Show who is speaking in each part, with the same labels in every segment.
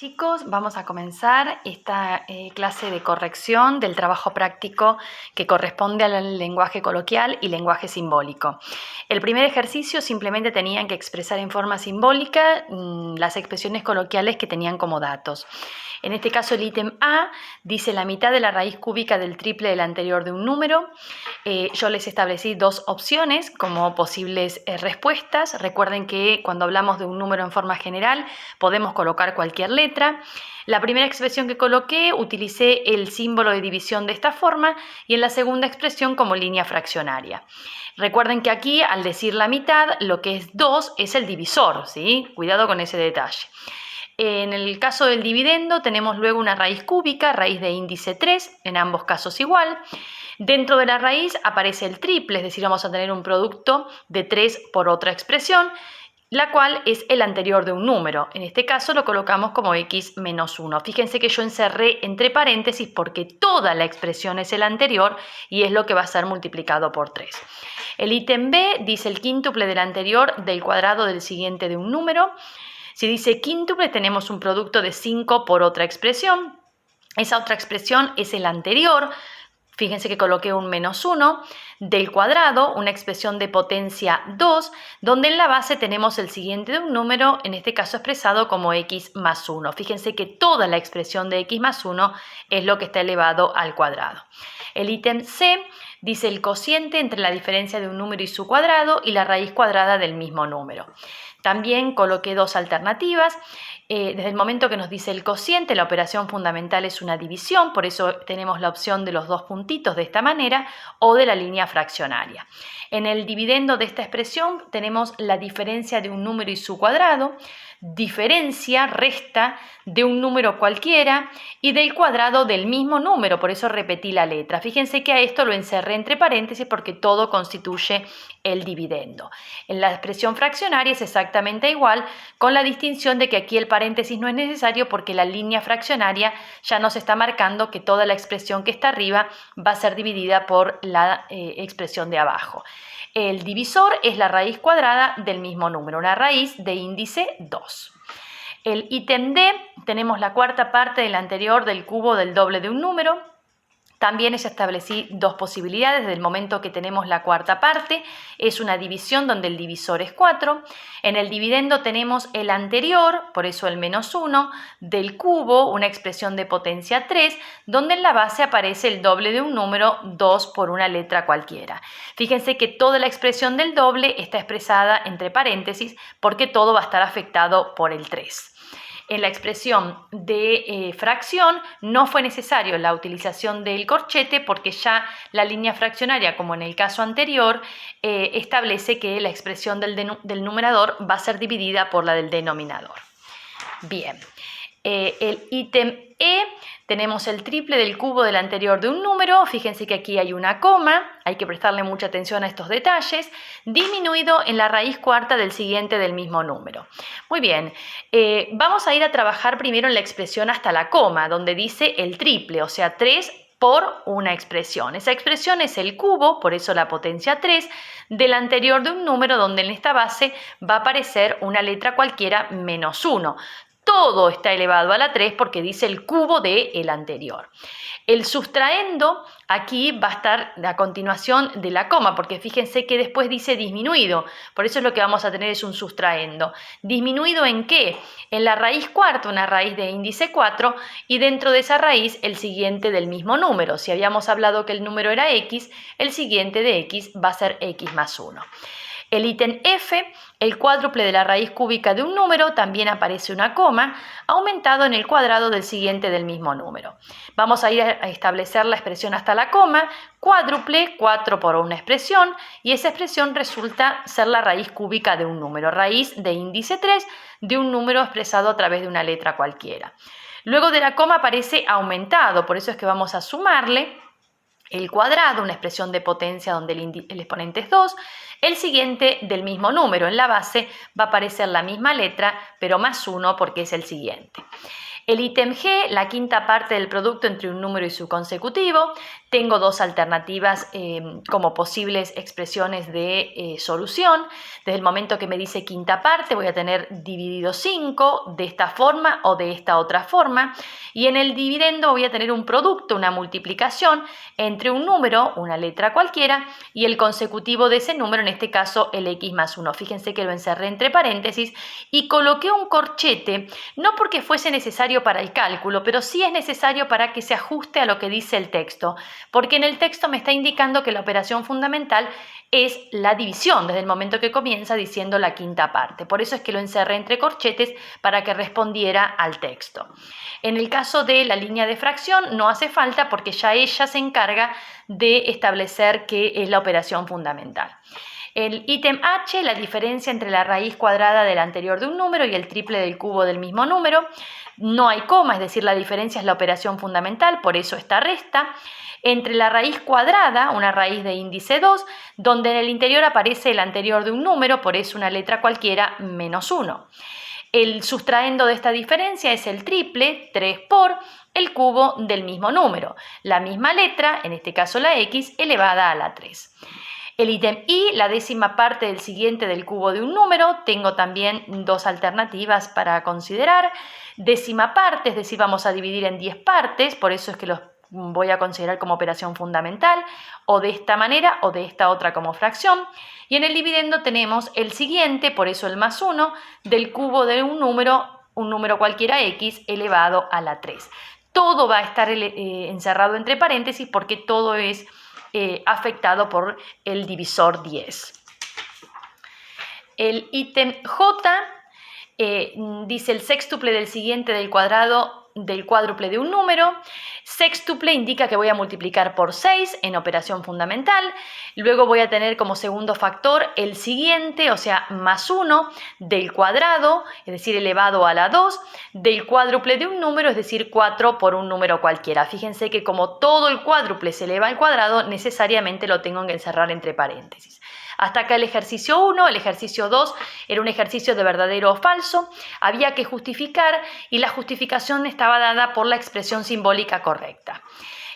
Speaker 1: Chicos, vamos a comenzar esta clase de corrección del trabajo práctico que corresponde al lenguaje coloquial y lenguaje simbólico. El primer ejercicio simplemente tenían que expresar en forma simbólica las expresiones coloquiales que tenían como datos. En este caso el ítem A dice la mitad de la raíz cúbica del triple del anterior de un número. Yo les establecí dos opciones como posibles respuestas. Recuerden que cuando hablamos de un número en forma general podemos colocar cualquier letra. La primera expresión que coloqué utilicé el símbolo de división de esta forma y en la segunda expresión como línea fraccionaria. Recuerden que aquí al decir la mitad lo que es 2 es el divisor, ¿sí? Cuidado con ese detalle. En el caso del dividendo tenemos luego una raíz cúbica, raíz de índice 3, en ambos casos igual. Dentro de la raíz aparece el triple, es decir, vamos a tener un producto de 3 por otra expresión, la cual es el anterior de un número. En este caso lo colocamos como x menos 1. Fíjense que yo encerré entre paréntesis porque toda la expresión es el anterior y es lo que va a ser multiplicado por 3. El ítem B dice el quíntuple del anterior del cuadrado del siguiente de un número. Si dice quíntuple tenemos un producto de 5 por otra expresión. Esa otra expresión es el anterior. Fíjense que coloqué un menos 1 del cuadrado, una expresión de potencia 2, donde en la base tenemos el siguiente de un número, en este caso expresado como x más 1. Fíjense que toda la expresión de x más 1 es lo que está elevado al cuadrado. El ítem C dice el cociente entre la diferencia de un número y su cuadrado y la raíz cuadrada del mismo número. También coloqué dos alternativas. Desde el momento que nos dice el cociente, la operación fundamental es una división, por eso tenemos la opción de los dos puntitos de esta manera o de la línea fraccionaria. En el dividendo de esta expresión tenemos la diferencia de un número y su cuadrado, diferencia, resta de un número cualquiera y del cuadrado del mismo número, por eso repetí la letra. Fíjense que a esto lo encerré entre paréntesis porque todo constituye el dividendo. En la expresión fraccionaria es exactamente igual, con la distinción de que aquí el paréntesis no es necesario porque la línea fraccionaria ya nos está marcando que toda la expresión que está arriba va a ser dividida por la expresión de abajo. El divisor es la raíz cuadrada del mismo número, una raíz de índice 2. El ítem D, tenemos la cuarta parte del anterior del cubo del doble de un número. También establecí dos posibilidades. Desde el momento que tenemos la cuarta parte, es una división donde el divisor es 4. En el dividendo tenemos el anterior, por eso el menos 1, del cubo, una expresión de potencia 3, donde en la base aparece el doble de un número, 2 por una letra cualquiera. Fíjense que toda la expresión del doble está expresada entre paréntesis porque todo va a estar afectado por el 3. En la expresión de fracción no fue necesario la utilización del corchete porque ya la línea fraccionaria, como en el caso anterior, establece que la expresión del numerador va a ser dividida por la del denominador. Bien, el ítem E, tenemos el triple del cubo del anterior de un número. Fíjense que aquí hay una coma, hay que prestarle mucha atención a estos detalles, disminuido en la raíz cuarta del siguiente del mismo número. Muy bien, vamos a ir a trabajar primero en la expresión hasta la coma, donde dice el triple, o sea 3 por una expresión. Esa expresión es el cubo, por eso la potencia 3, del anterior de un número donde en esta base va a aparecer una letra cualquiera menos 1. Todo está elevado a la 3 porque dice el cubo del anterior. El sustraendo aquí va a estar a continuación de la coma, porque fíjense que después dice disminuido, por eso lo que vamos a tener es un sustraendo. ¿Disminuido en qué? En la raíz cuarta, una raíz de índice 4, y dentro de esa raíz el siguiente del mismo número. Si habíamos hablado que el número era x, el siguiente de x va a ser x más 1. El ítem F, el cuádruple de la raíz cúbica de un número, también aparece una coma, aumentado en el cuadrado del siguiente del mismo número. Vamos a ir a establecer la expresión hasta la coma, cuádruple, 4 por una expresión, y esa expresión resulta ser la raíz cúbica de un número, raíz de índice 3 de un número expresado a través de una letra cualquiera. Luego de la coma aparece aumentado, por eso es que vamos a sumarle el cuadrado, una expresión de potencia donde el exponente es 2, el siguiente del mismo número. En la base va a aparecer la misma letra, pero más 1 porque es el siguiente. El ítem G, la quinta parte del producto entre un número y su consecutivo, Tengo dos alternativas como posibles expresiones de solución. Desde el momento que me dice quinta parte voy a tener dividido 5 de esta forma o de esta otra forma, y en el dividendo voy a tener un producto, una multiplicación entre un número, una letra cualquiera, y el consecutivo de ese número, en este caso el x más 1. Fíjense que lo encerré entre paréntesis y coloqué un corchete, no porque fuese necesario para el cálculo, pero sí es necesario para que se ajuste a lo que dice el texto, porque en el texto me está indicando que la operación fundamental es la división, desde el momento que comienza diciendo la quinta parte. Por eso es que lo encerré entre corchetes para que respondiera al texto. En el caso de la línea de fracción no hace falta porque ya ella se encarga de establecer qué es la operación fundamental. El ítem H, la diferencia entre la raíz cuadrada del anterior de un número y el triple del cubo del mismo número. No hay coma, es decir, la diferencia es la operación fundamental, por eso esta resta. Entre la raíz cuadrada, una raíz de índice 2, donde en el interior aparece el anterior de un número, por eso una letra cualquiera, menos 1. El sustraendo de esta diferencia es el triple, 3 por el cubo del mismo número. La misma letra, en este caso la x, elevada a la 3. El ítem I, la décima parte del siguiente del cubo de un número. Tengo también dos alternativas para considerar. Décima parte, es decir, vamos a dividir en 10 partes, por eso es que los voy a considerar como operación fundamental, o de esta manera o de esta otra como fracción. Y en el dividendo tenemos el siguiente, por eso el más 1, del cubo de un número cualquiera x elevado a la 3. Todo va a estar encerrado entre paréntesis porque todo es afectado por el divisor 10. El ítem J dice el sextuple del siguiente del cuádruple de un número. Sextuple indica que voy a multiplicar por 6 en operación fundamental. Luego voy a tener como segundo factor el siguiente, o sea, más 1 del cuadrado, es decir, elevado a la 2, del cuádruple de un número, es decir, 4 por un número cualquiera. Fíjense que como todo el cuádruple se eleva al cuadrado, necesariamente lo tengo que encerrar entre paréntesis. Hasta acá el ejercicio 1, el ejercicio 2 era un ejercicio de verdadero o falso, había que justificar y la justificación estaba dada por la expresión simbólica correcta.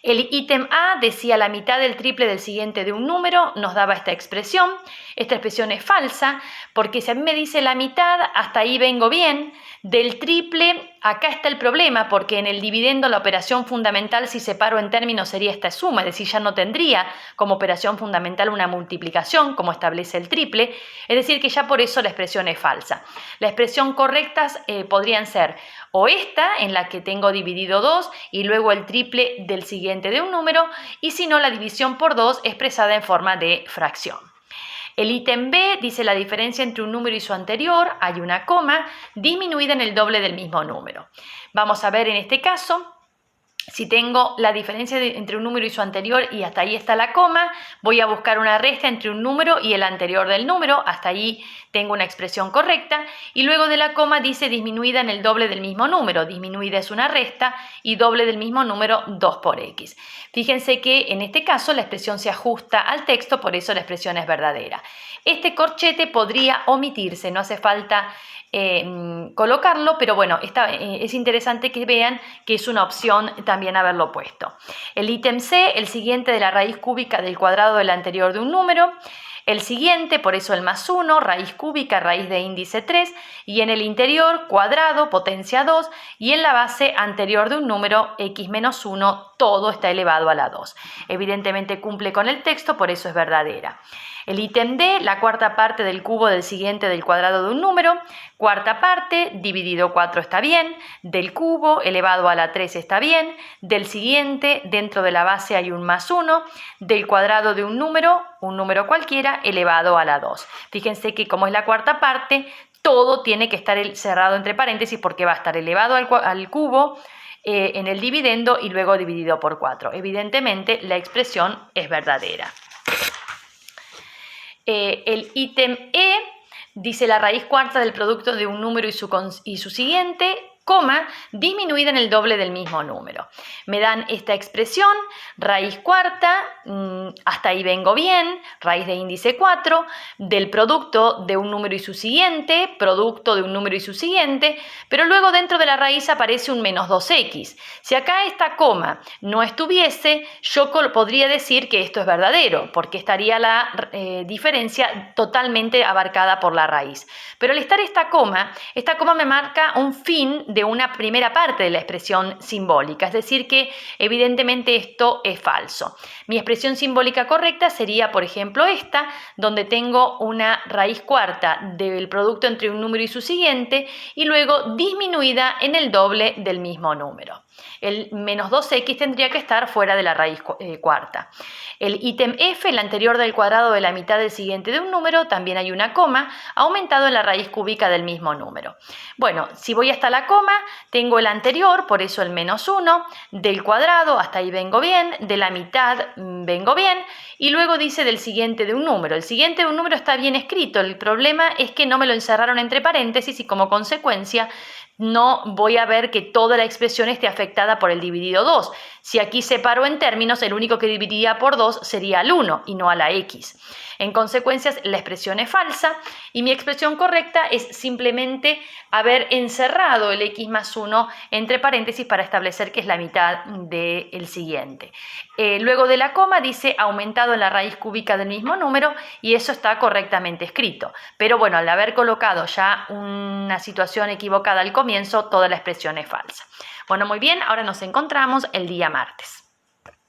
Speaker 1: El ítem A decía la mitad del triple del siguiente de un número, nos daba esta expresión. Esta expresión es falsa porque si a mí me dice la mitad, hasta ahí vengo bien. Del triple, acá está el problema porque en el dividendo la operación fundamental, si separo en términos, sería esta suma, es decir, ya no tendría como operación fundamental una multiplicación como establece el triple, es decir, que ya por eso la expresión es falsa. La expresión correctas podrían ser o esta, en la que tengo dividido 2 y luego el triple del siguiente de un número, y si no, la división por 2 expresada en forma de fracción. El ítem B dice la diferencia entre un número y su anterior, hay una coma, disminuida en el doble del mismo número. Vamos a ver en este caso, si tengo la diferencia entre un número y su anterior y hasta ahí está la coma, voy a buscar una resta entre un número y el anterior del número, hasta ahí tengo una expresión correcta, y luego de la coma dice disminuida en el doble del mismo número, disminuida es una resta y doble del mismo número 2 por x. Fíjense que en este caso la expresión se ajusta al texto, por eso la expresión es verdadera. Este corchete podría omitirse, no hace falta colocarlo, pero bueno, es interesante que vean que es una opción también haberlo puesto. El ítem C, el siguiente de la raíz cúbica del cuadrado del anterior de un número. El siguiente, por eso el más 1, raíz cúbica, raíz de índice 3, y en el interior, cuadrado, potencia 2, y en la base anterior de un número, x menos 1, todo está elevado a la 2. Evidentemente cumple con el texto, por eso es verdadera. El ítem D, la cuarta parte del cubo del siguiente del cuadrado de un número, cuarta parte, dividido 4 está bien, del cubo elevado a la 3 está bien, del siguiente, dentro de la base hay un más 1, del cuadrado de un número cualquiera, elevado a la 2. Fíjense que como es la cuarta parte, todo tiene que estar cerrado entre paréntesis porque va a estar elevado al cubo en el dividendo y luego dividido por 4. Evidentemente la expresión es verdadera. El ítem E dice la raíz cuarta del producto de un número y su siguiente. coma, disminuida en el doble del mismo número. Me dan esta expresión, raíz cuarta, hasta ahí vengo bien, raíz de índice 4, del producto de un número y su siguiente, producto de un número y su siguiente, pero luego dentro de la raíz aparece un menos 2x. Si acá esta coma no estuviese, yo podría decir que esto es verdadero, porque estaría la diferencia totalmente abarcada por la raíz. Pero al estar esta coma me marca un fin de una primera parte de la expresión simbólica, es decir que evidentemente esto es falso. Mi expresión simbólica correcta sería, por ejemplo, esta, donde tengo una raíz cuarta del producto entre un número y su siguiente y luego disminuida en el doble del mismo número. El menos 2x tendría que estar fuera de la raíz cuarta. El ítem f, el anterior del cuadrado de la mitad del siguiente de un número, también hay una coma, aumentado en la raíz cúbica del mismo número. Bueno, si voy hasta la coma, tengo el anterior, por eso el menos 1, del cuadrado, hasta ahí vengo bien, de la mitad vengo bien, y luego dice del siguiente de un número. El siguiente de un número está bien escrito, el problema es que no me lo encerraron entre paréntesis y como consecuencia no voy a ver que toda la expresión esté afectada por el dividido 2. Si aquí separo en términos, el único que dividiría por 2 sería al 1 y no a la x. En consecuencia, la expresión es falsa y mi expresión correcta es simplemente haber encerrado el x más 1 entre paréntesis para establecer que es la mitad del siguiente. Luego de la coma dice aumentado en la raíz cúbica del mismo número y eso está correctamente escrito. Pero bueno, al haber colocado ya una situación equivocada al comienzo, toda la expresión es falsa. Bueno, muy bien, ahora nos encontramos el día martes.